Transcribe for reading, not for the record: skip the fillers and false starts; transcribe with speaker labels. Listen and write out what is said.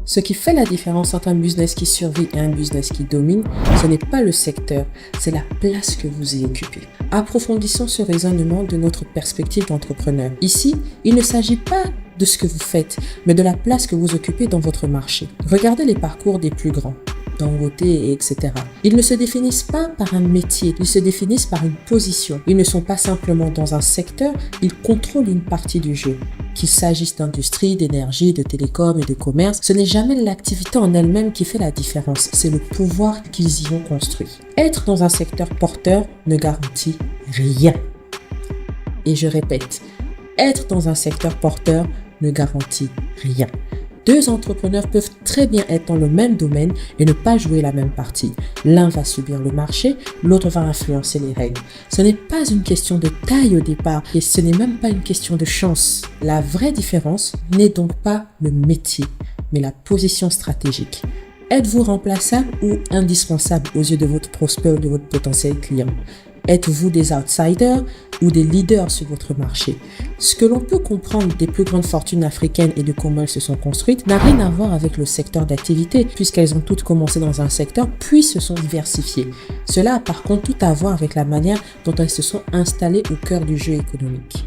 Speaker 1: Ce qui fait la différence entre un business qui survit et un business qui domine, ce n'est pas le secteur, c'est la place que vous y occupez. Approfondissons ce raisonnement de notre perspective d'entrepreneur. Ici, il ne s'agit pas de ce que vous faites, mais de la place que vous occupez dans votre marché. Regardez les parcours des plus grands, Dangote, etc. Ils ne se définissent pas par un métier, ils se définissent par une position. Ils ne sont pas simplement dans un secteur, ils contrôlent une partie du jeu. Qu'il s'agisse d'industrie, d'énergie, de télécom et de commerce, ce n'est jamais l'activité en elle-même qui fait la différence, c'est le pouvoir qu'ils y ont construit. Être dans un secteur porteur ne garantit rien. Et je répète, être dans un secteur porteur ne garantit rien. Deux entrepreneurs peuvent très bien être dans le même domaine et ne pas jouer la même partie. L'un va subir le marché, l'autre va influencer les règles. Ce n'est pas une question de taille au départ et ce n'est même pas une question de chance. La vraie différence n'est donc pas le métier, mais la position stratégique. Êtes-vous remplaçable ou indispensable aux yeux de votre prospect ou de votre potentiel client? Êtes-vous des outsiders ou des leaders sur votre marché? Ce que l'on peut comprendre des plus grandes fortunes africaines et de comment elles se sont construites n'a rien à voir avec le secteur d'activité, puisqu'elles ont toutes commencé dans un secteur puis se sont diversifiées. Cela a par contre tout à voir avec la manière dont elles se sont installées au cœur du jeu économique.